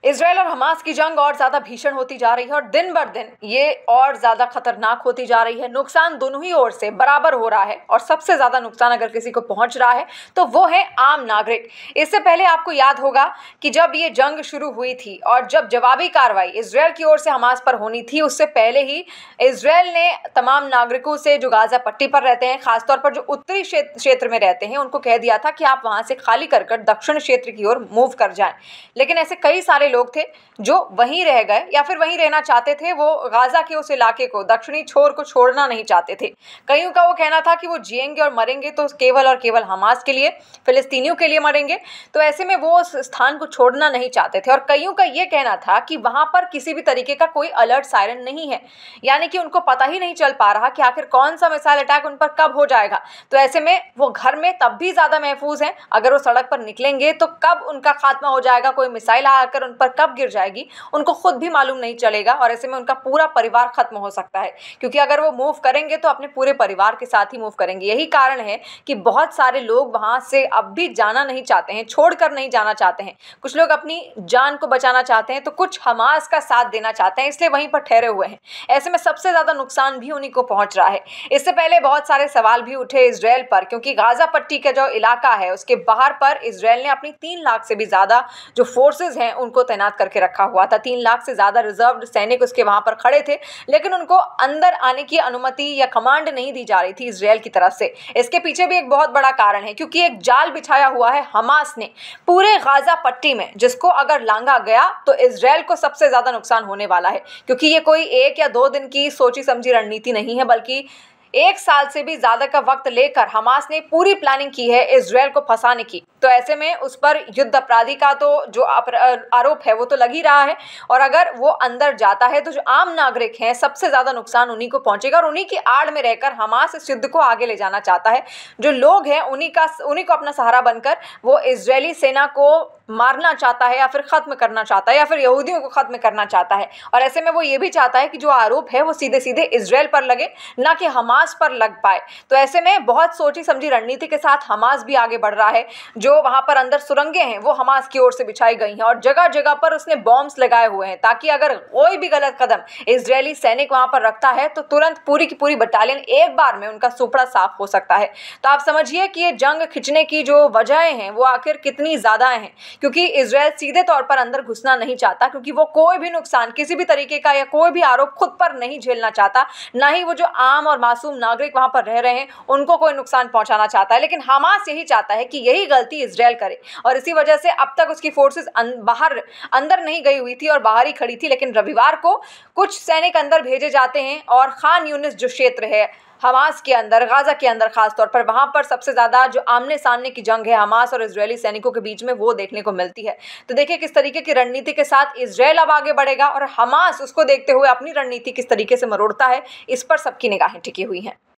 Israel और Hamas की जंग और ज्यादा भीषण होती जा रही है और दिन बर दिन ये और ज्यादा खतरनाक होती जा रही है। नुकसान दोनों ही ओर से बराबर हो रहा है और सबसे ज्यादा नुकसान अगर किसी को पहुंच रहा है तो वो है आम नागरिक। इससे पहले आपको याद होगा कि जब ये जंग शुरू हुई थी और जब जवाबी कार्रवाई इजरायल की ओर से हमास पर होनी थी, उससे पहले ही इजरायल ने तमाम नागरिकों से जो गाजा पट्टी पर रहते हैं, खासतौर पर जो उत्तरी क्षेत्र में रहते हैं, उनको कह दिया था कि आप वहां से खाली कर दक्षिण क्षेत्र की ओर मूव कर जाएं। लेकिन ऐसे कई सारे लोग थे जो वहीं रह गए या फिर वहीं रहना चाहते थे। वो गाजा के उस इलाके को, दक्षिणी छोर को छोड़ना नहीं चाहते थे। कईयों का वो कहना था कि वो जिएंगे और मरेंगे तो केवल और केवल हमास के लिए, फिलिस्तीनियों के लिए मरेंगे। तो ऐसे में वो उस स्थान को छोड़ना नहीं चाहते थे। और कईयों का ये कहना था कि वहां पर किसी भी तरीके का कोई अलर्ट सायरन नहीं है, यानी कि उनको पता ही नहीं चल पा रहा कि आखिर कौन सा मिसाइल अटैक उन पर कब हो जाएगा। तो ऐसे में वो घर में तब भी ज्यादा महफूज हैं। अगर वो सड़क पर निकलेंगे तो कब उनका खात्मा हो जाएगा, कोई मिसाइल आकर उन पर कब गिर जाएगी, उनको खुद भी मालूम नहीं चलेगा। और ऐसे में उनका पूरा परिवार खत्म हो सकता है, क्योंकि अगर वो मूव करेंगे तो अपने पूरे परिवार के साथ ही मूव करेंगे। यही कारण है कि बहुत सारे लोग वहां से अब भी जाना नहीं चाहते हैं, छोड़कर नहीं जाना चाहते हैं। कुछ लोग अपनी जान को बचाना चाहते हैं तो कुछ हमास का साथ देना चाहते हैं, इसलिए वहीं पर ठहरे हुए हैं। ऐसे में सबसे ज्यादा नुकसान भी उन्हीं को पहुंच रहा है। इससे पहले बहुत सारे सवाल भी उठे इजरायल पर, क्योंकि गाजा पट्टी का जो इलाका है उसके बाहर पर इजरायल ने अपनी 3 लाख से भी ज्यादा जो फोर्सेज हैं उनको तैनात करके रखा हुआ था। 3 लाख से ज्यादा रिजर्व सैनिक उसके वहां पर खड़े थे, लेकिन उनको अंदर आने की अनुमति या कमांड नहीं दी जा रही थी इजरायल की तरफ से। इसके पीछे भी एक बहुत बड़ा कारण है, क्योंकि एक जाल बिछाया हुआ है हमास ने पूरे गाजा पट्टी में, जिसको अगर लांघा गया तो इजरायल को सबसे ज्यादा नुकसान होने वाला है। क्योंकि ये कोई 1 या 2 दिन की सोची समझी रणनीति नहीं है, बल्कि 1 साल से भी ज्यादा का वक्त लेकर हमास ने पूरी प्लानिंग की है इजरायल को फंसाने की। तो ऐसे में उस पर युद्ध अपराधी का तो जो आरोप है वो तो लग ही रहा है। और अगर वो अंदर जाता है तो जो आम नागरिक हैं सबसे ज्यादा नुकसान उन्हीं को पहुंचेगा। और उन्हीं की आड़ में रहकर हमास इस युद्ध को आगे ले जाना चाहता है। जो लोग हैं उन्हीं को अपना सहारा बनकर वो इजरायली सेना को मारना चाहता है या फिर खत्म करना चाहता है या फिर यहूदियों को खत्म करना चाहता है। और ऐसे में वो ये भी चाहता है कि जो आरोप है वो सीधे सीधे इजरायल पर लगे, ना कि हमास पर लग पाए। तो ऐसे में बहुत सोची समझी रणनीति के साथ हमास भी आगे बढ़ रहा है। जो वहां पर अंदर सुरंगें हैं वो हमास की ओर से बिछाई गई हैं और जगह जगह पर उसने बॉम्ब्स लगाए हुए हैं, ताकि अगर कोई भी गलत कदम इजरायली सैनिक वहां पर रखता है तो तुरंत पूरी की पूरी बटालियन एक बार में उनका सुपड़ा साफ हो सकता है। तो आप समझिए कि ये जंग खिंचने की जो वजहें हैं वो आखिर कितनी ज्यादा हैं। क्योंकि इजरायल सीधे तौर पर अंदर घुसना नहीं चाहता, क्योंकि वो कोई भी नुकसान किसी भी तरीके का या कोई भी आरोप खुद पर नहीं झेलना चाहता, ना ही वो जो आम और मासूम नागरिक वहां पर रह रहे हैं उनको कोई नुकसान पहुंचाना चाहता है। लेकिन हमास यही चाहता है कि यही गलती इजरायल करे, और इसी वजह से अब तक उसकी फोर्सेस बाहर अंदर नहीं गई हुई थी और बाहर ही खड़ी थी। लेकिन रविवार को कुछ सैनिक अंदर भेजे जाते हैं और खान यूनिस जो क्षेत्र है हमास के अंदर, गाजा के अंदर खासतौर पर, वहां पर सबसे ज्यादा जो आमने सामने की जंग है हमास और इजरायली सैनिकों के बीच में वो देखने को मिलती है। तो देखिए किस तरीके की रणनीति के साथ इजरायल अब आगे बढ़ेगा और हमास उसको देखते हुए अपनी रणनीति किस तरीके से मरोड़ता है, इस पर सबकी निगाहें टिकी हुई हैं।